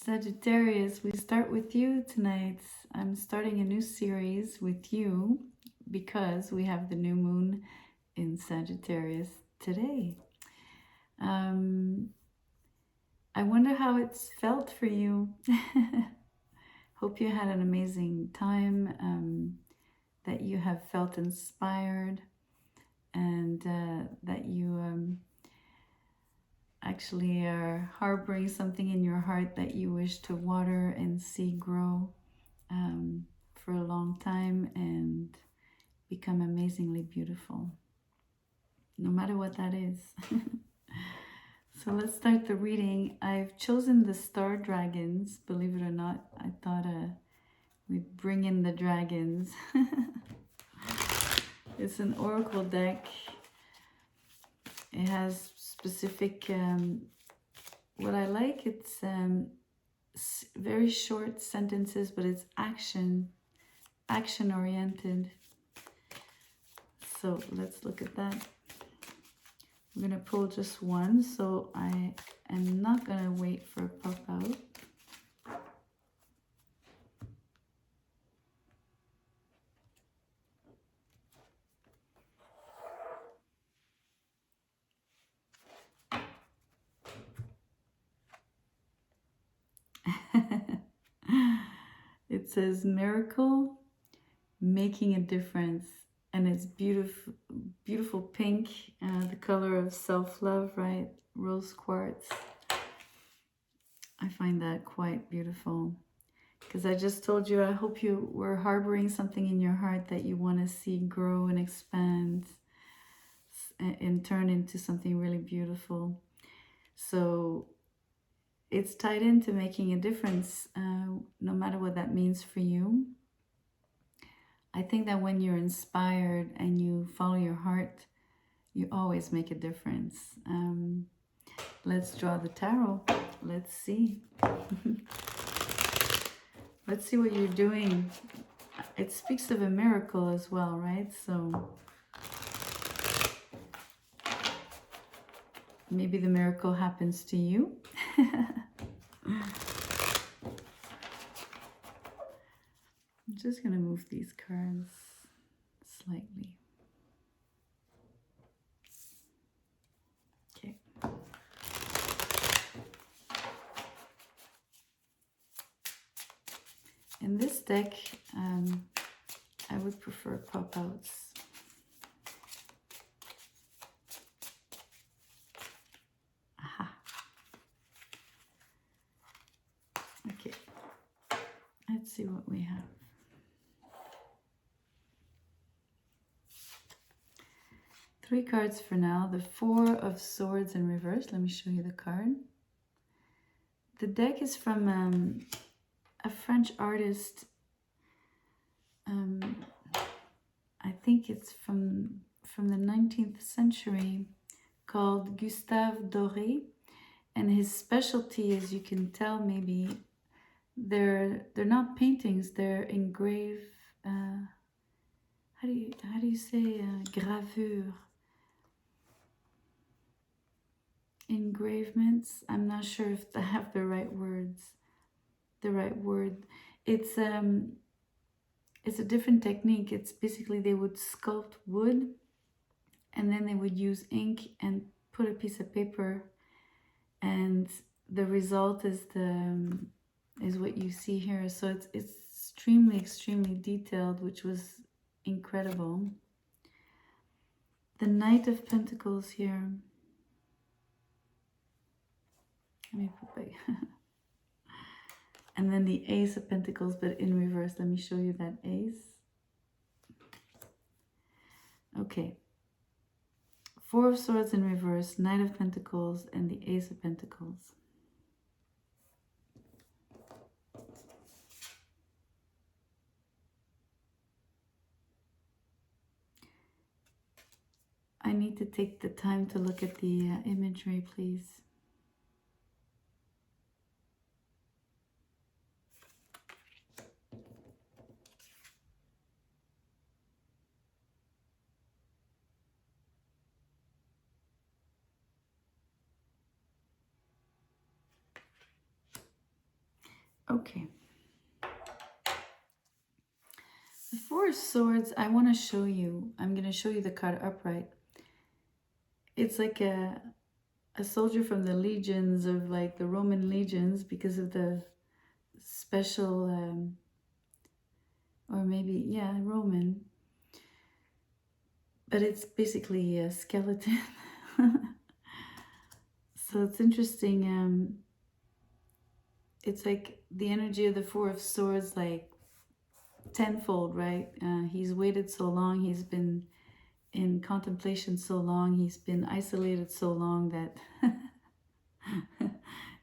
Sagittarius, we start with you tonight. I'm starting a new series with you because we have the new moon in Sagittarius today. I wonder how it's felt for you. Hope you had an amazing time, that you have felt inspired, and that you actually are harboring something in your heart that you wish to water and see grow for a long time and become amazingly beautiful, no matter what that is. So let's start the reading. I've chosen the star dragons. Believe it or not, I thought we'd bring in the dragons. It's an oracle deck. It has specific, what I like, it's very short sentences, but it's action oriented. So let's look at that. I'm gonna pull just one, so I am not gonna wait for a pop out. It says miracle, making a difference, and it's beautiful, beautiful pink, the color of self-love, right? Rose quartz. I find that quite beautiful because I just told you, I hope you were harboring something in your heart that you want to see grow and expand and turn into something really beautiful. So it's tied into making a difference, no matter what that means for you. I think that when you're inspired and you follow your heart, you always make a difference. Let's draw the tarot. Let's see. Let's see what you're doing. It speaks of a miracle as well, right? So maybe the miracle happens to you. I'm just going to move these cards slightly. Okay. In this deck, I would prefer pop-outs. Aha. Okay. Let's see what we have. Three cards for now. The Four of Swords in reverse. Let me show you the card. The deck is from a French artist. I think it's from the 19th century, called Gustave Doré. And his specialty, as you can tell, maybe they're not paintings. They're engraved. How do you say gravure? Engravements. I'm not sure if I have the right words. The right word. It's a different technique. It's basically they would sculpt wood, and then they would use ink and put a piece of paper, and the result is what you see here. So it's extremely detailed, which was incredible. The Knight of Pentacles here. Let me put back. And then the Ace of Pentacles, but in reverse. Let me show you that Ace. Okay. Four of Swords in reverse, Knight of Pentacles, and the Ace of Pentacles. I need to take the time to look at the imagery, please. Okay. The Four of Swords, I want to show you. I'm going to show you the card upright. It's like a soldier from the legions of like the Roman legions because of the special, or maybe, yeah, Roman. But it's basically a skeleton. So it's interesting. It's like the energy of the Four of Swords, like tenfold, right? He's waited so long. He's been in contemplation so long. He's been isolated so long that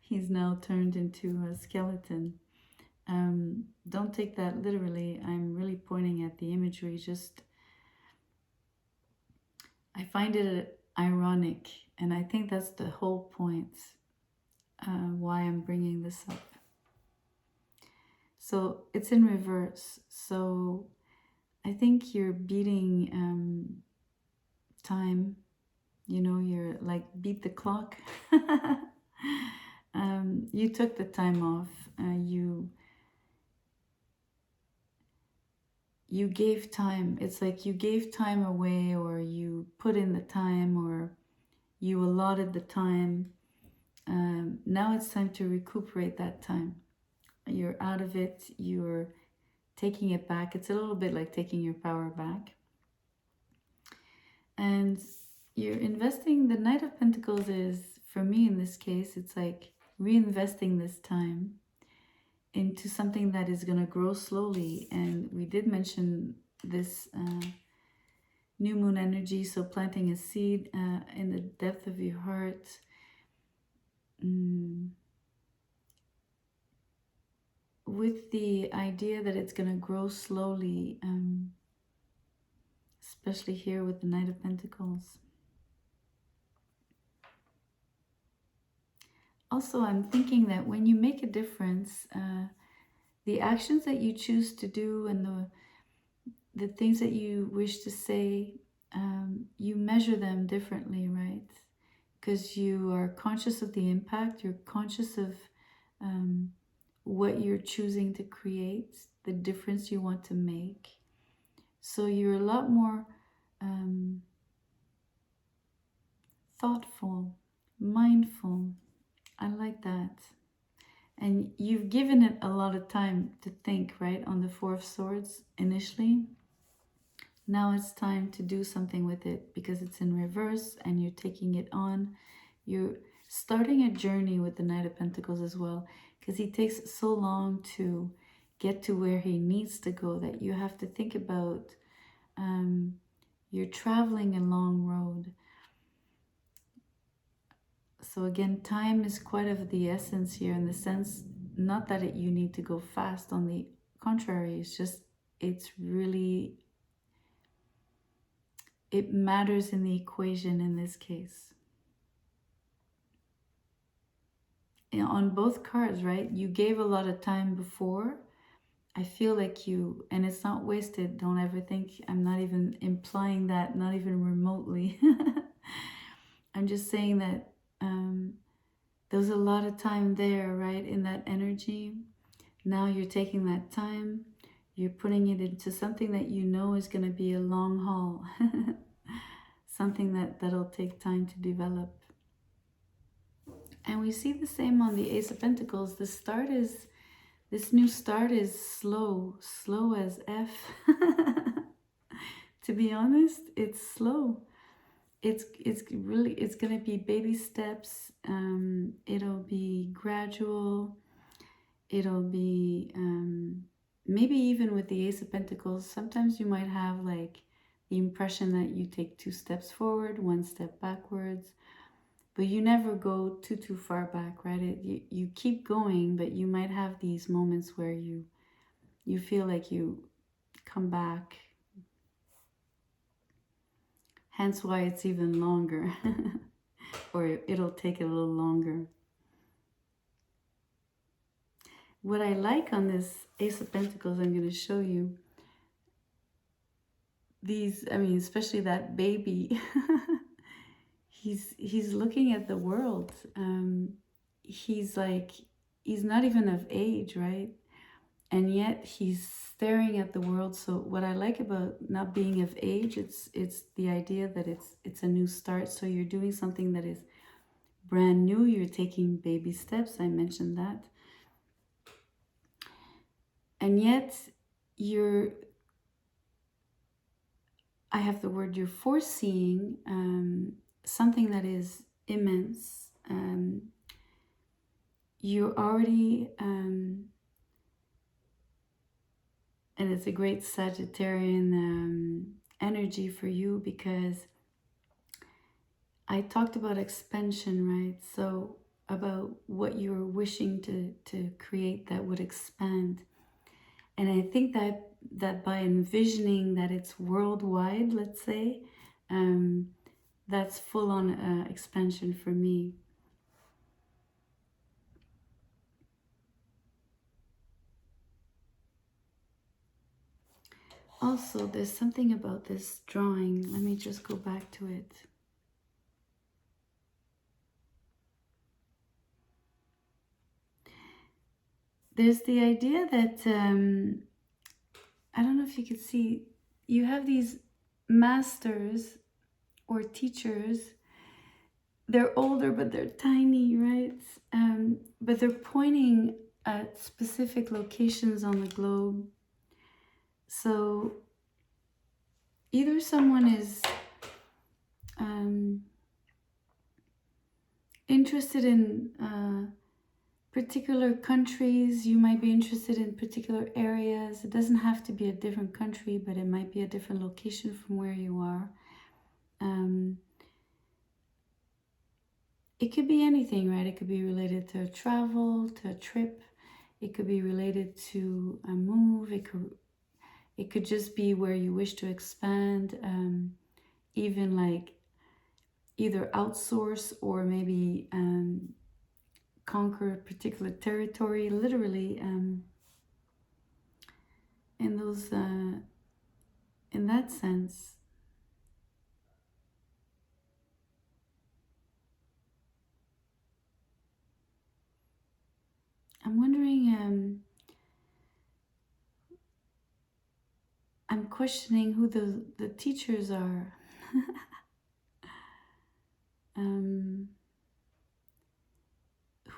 he's now turned into a skeleton. Don't take that literally. I'm really pointing at the imagery. Just, I find it ironic, and I think that's the whole point why I'm bringing this up. So it's in reverse. So I think you're beating time. You know, you're like beat the clock. You took the time off. You gave time. It's like you gave time away, or you put in the time, or you allotted the time. Now it's time to recuperate that time. You're out of it. You're taking it back. It's a little bit like taking your power back. And you're investing. The Knight of Pentacles is, for me in this case, it's like reinvesting this time into something that is going to grow slowly. And we did mention this new moon energy, so planting a seed in the depth of your heart. With the idea that it's going to grow slowly, especially here with the Knight of Pentacles. Also, I'm thinking that when you make a difference, the actions that you choose to do and the things that you wish to say, you measure them differently, right? Because you are conscious of the impact, you're conscious of what you're choosing to create, the difference you want to make. So you're a lot more thoughtful, mindful. I like that. And you've given it a lot of time to think, right, on the Four of Swords initially. Now it's time to do something with it because it's in reverse and you're taking it on. You're starting a journey with the Knight of Pentacles as well, because he takes so long to get to where he needs to go that you have to think about you're traveling a long road. So again, time is quite of the essence here, in the sense, not that you need to go fast. On the contrary, it's just, it's really, it matters in the equation in this case. On both cards, right? You gave a lot of time before. I feel like you, and it's not wasted. Don't ever think, I'm not even implying that, not even remotely. I'm just saying that there's a lot of time there, right? In that energy. Now you're taking that time, you're putting it into something that you know is going to be a long haul. Something that'll take time to develop. And we see the same on the Ace of Pentacles. The start is, this new start is slow as F. To be honest, it's slow. It's really, it's going to be baby steps. It'll be gradual. It'll be, maybe even with the Ace of Pentacles, sometimes you might have like the impression that you take 2 steps forward, 1 step backwards. But you never go too far back, right? You keep going, but you might have these moments where you feel like you come back. Hence why it's even longer. Or it'll take a little longer. What I like on this Ace of Pentacles, I'm going to show you. These, I mean, especially that baby. He's looking at the world. He's like, he's not even of age, right? And yet he's staring at the world. So what I like about not being of age, it's the idea that it's a new start. So you're doing something that is brand new. You're taking baby steps. I mentioned that. And yet you're, I have the word, you're foreseeing something that is immense. You're already, and it's a great Sagittarian energy for you, because I talked about expansion, right? So about what you're wishing to create that would expand. And I think that by envisioning that it's worldwide, let's say, that's full on expansion for me. Also, there's something about this drawing. Let me just go back to it. There's the idea that, I don't know if you can see, you have these masters or teachers. They're older, but they're tiny, right? But they're pointing at specific locations on the globe. So either someone is interested in particular countries, you might be interested in particular areas. It doesn't have to be a different country, but it might be a different location from where you are. It could be anything, right? It could be related to travel, to a trip. It could be related to a move. It could just be where you wish to expand, even like either outsource or maybe conquer a particular territory, literally, in those, in that sense. I'm wondering, I'm questioning who the teachers are.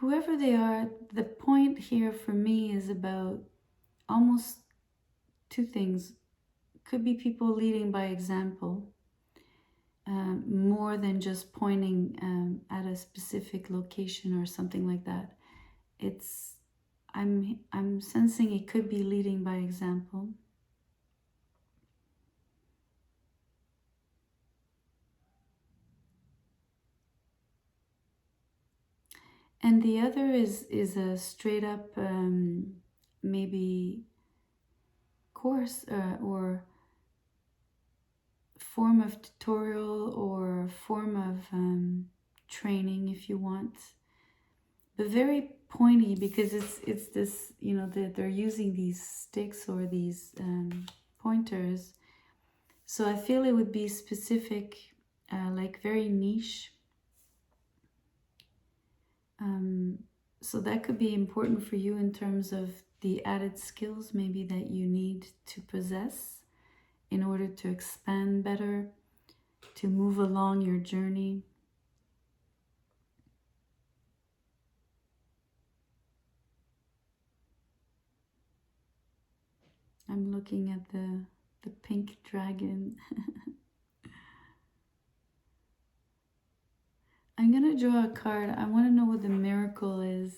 Whoever they are, the point here for me is about almost two things. Could be people leading by example, more than just pointing at a specific location or something like that. I'm sensing it could be leading by example. And the other is a straight up maybe course or form of tutorial or form of training, if you want, but very pointy, because it's this, you know, they're using these sticks or these pointers. So I feel it would be specific, like very niche. So that could be important for you in terms of the added skills maybe that you need to possess in order to expand better, to move along your journey. I'm looking at the pink dragon. I'm gonna draw a card. I want to know what the miracle is.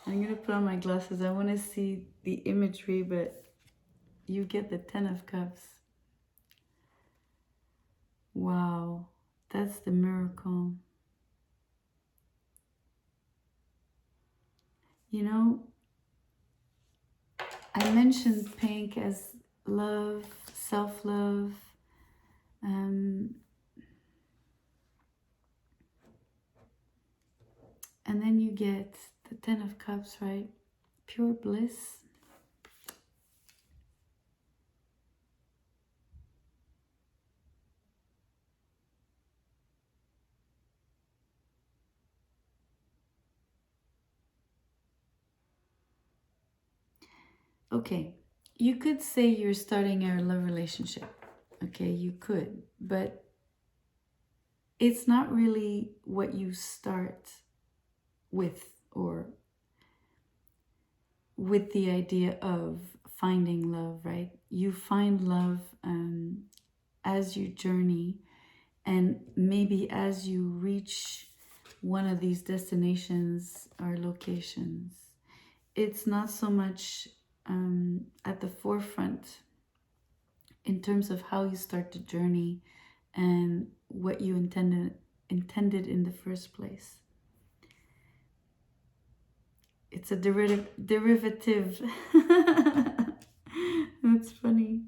I'm gonna put on my glasses. I want to see the imagery, but you get the 10 of Cups. Wow, that's the miracle. You know, I mentioned pink as love, self-love. And then you get the 10 of Cups, right? Pure bliss. Okay, you could say you're starting a love relationship. Okay, you could, but it's not really what you start with, or with the idea of finding love, right? You find love as you journey, and maybe as you reach one of these destinations or locations. It's not so much at the forefront in terms of how you start the journey and what you intended in the first place. It's a derivative. That's funny.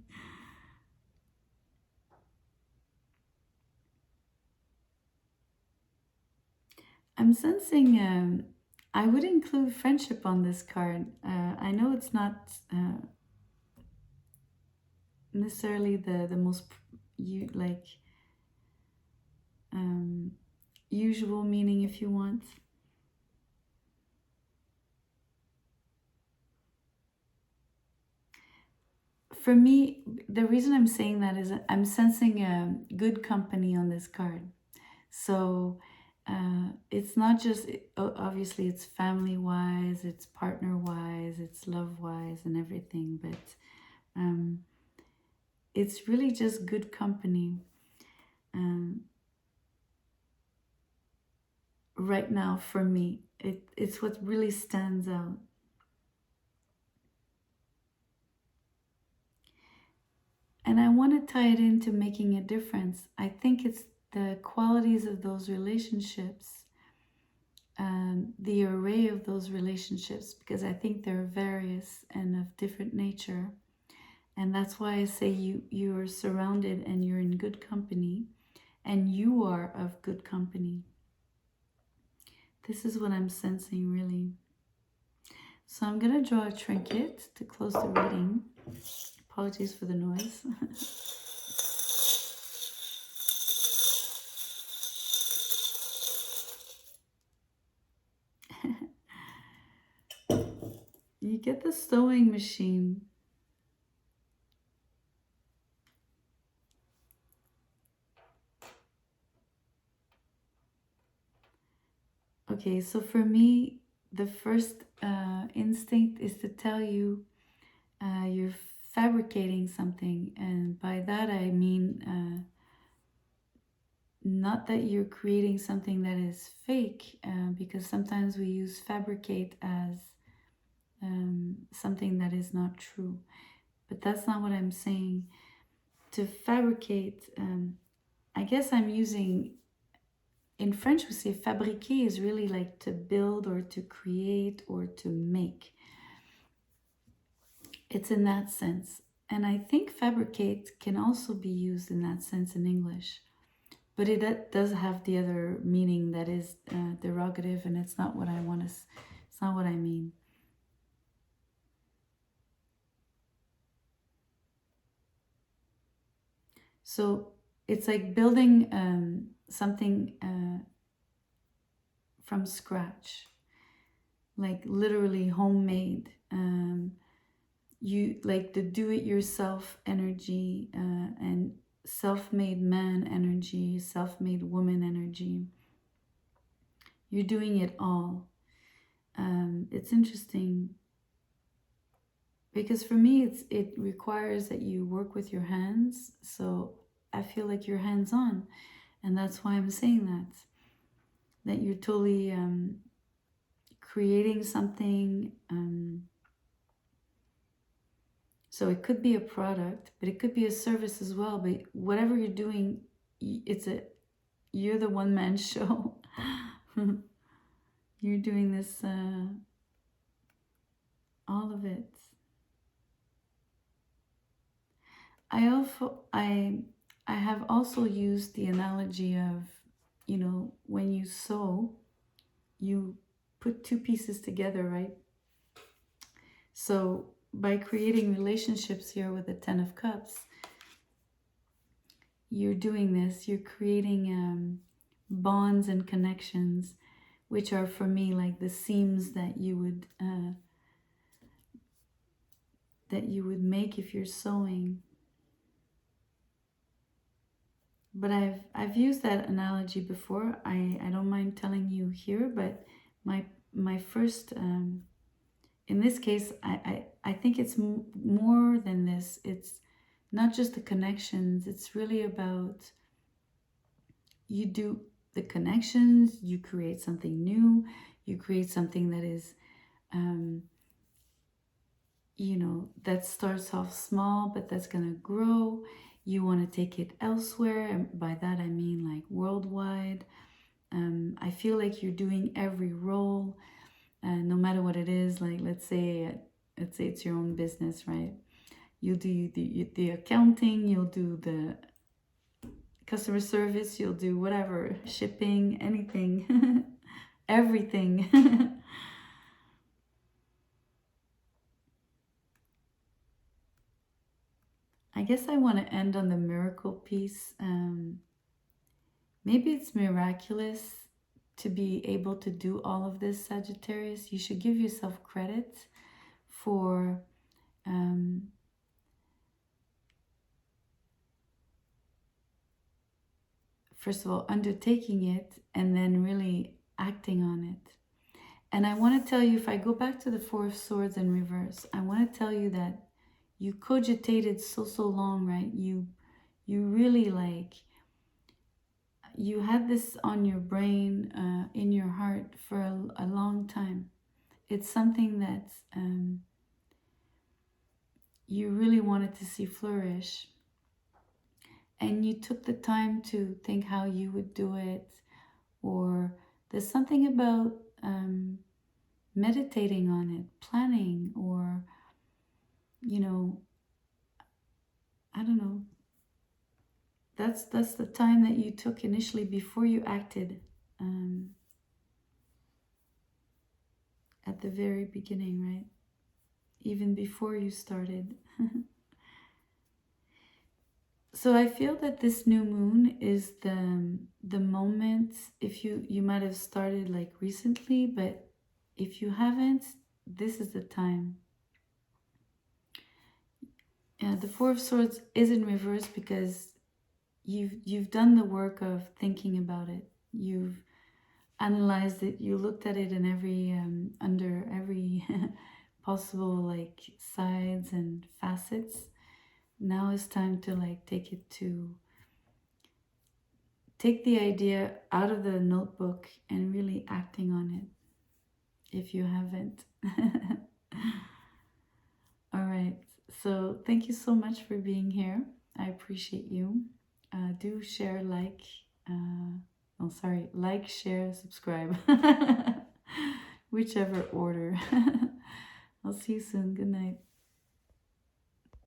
I'm sensing I would include friendship on this card. I know it's not necessarily the most you like um, usual meaning, if you want. For me, the reason I'm saying that is I'm sensing a good company on this card. So it's not just, obviously, it's family wise, it's partner wise, it's love wise, and everything, but um, it's really just good company um, right now for me. It's what really stands out. And I want to tie it into making a difference. I think it's the qualities of those relationships, the array of those relationships, because I think they're various and of different nature. And that's why I say you are surrounded and you're in good company, and you are of good company. This is what I'm sensing, really. So I'm going to draw a trinket to close the reading. Apologies for the noise. You get the sewing machine. Okay, so for me, the first instinct is to tell you you're fabricating something. And by that I mean not that you're creating something that is fake, because sometimes we use fabricate as something that is not true. But that's not what I'm saying. To fabricate, I guess I'm using, in French we say fabriquer is really like to build or to create or to make. It's in that sense. And I think fabricate can also be used in that sense in English. But it does have the other meaning that is derogative, and it's not what I want to, it's not what I mean. So it's like building something from scratch, like literally homemade. You like the do-it-yourself energy and self-made man energy, self-made woman energy. You're doing it all. It's interesting because for me it requires that you work with your hands. So I feel like you're hands-on, and that's why I'm saying that you're totally creating something. So it could be a product, but it could be a service as well. But whatever you're doing, you're the one-man show. You're doing this, all of it. I have also used the analogy of, when you sew, you put two pieces together, right? So by creating relationships here with the Ten of Cups, you're doing this. You're creating bonds and connections, which are for me like the seams that you would that you would make if you're sewing. But I've used that analogy before. I don't mind telling you here, but my first in this case, I think it's more than this. It's not just the connections. It's really about, you do the connections, you create something new, you create something that is, you know, that starts off small, but that's going to grow. You want to take it elsewhere. And by that, I mean like worldwide. I feel like you're doing every role, no matter what it is. Like, let's say it's your own business, right? You'll do the accounting, you'll do the customer service, you'll do whatever, shipping, anything, everything. I guess I want to end on the miracle piece. Maybe it's miraculous to be able to do all of this, Sagittarius. You should give yourself credit for first of all, undertaking it and then really acting on it. And I want to tell you, if I go back to the Four of Swords in reverse, I want to tell you that you cogitated so long, right? You really like, you had this on your brain, in your heart for a long time. It's something that you really wanted to see flourish. And you took the time to think how you would do it, or there's something about meditating on it, planning, or, you know, I don't know. That's the time that you took initially before you acted, at the very beginning, right? Even before you started. So I feel that this new moon is the moment, if you might have started like recently, but if you haven't, this is the time. The Four of Swords is in reverse because you've done the work of thinking about it. You've analyzed it. You looked at it in every under every possible like sides and facets. Now it's time to like take the idea out of the notebook and really acting on it if you haven't. All right, so thank you so much for being here. I appreciate you. Do share, like, like, share, subscribe, whichever order. I'll see you soon. Good night.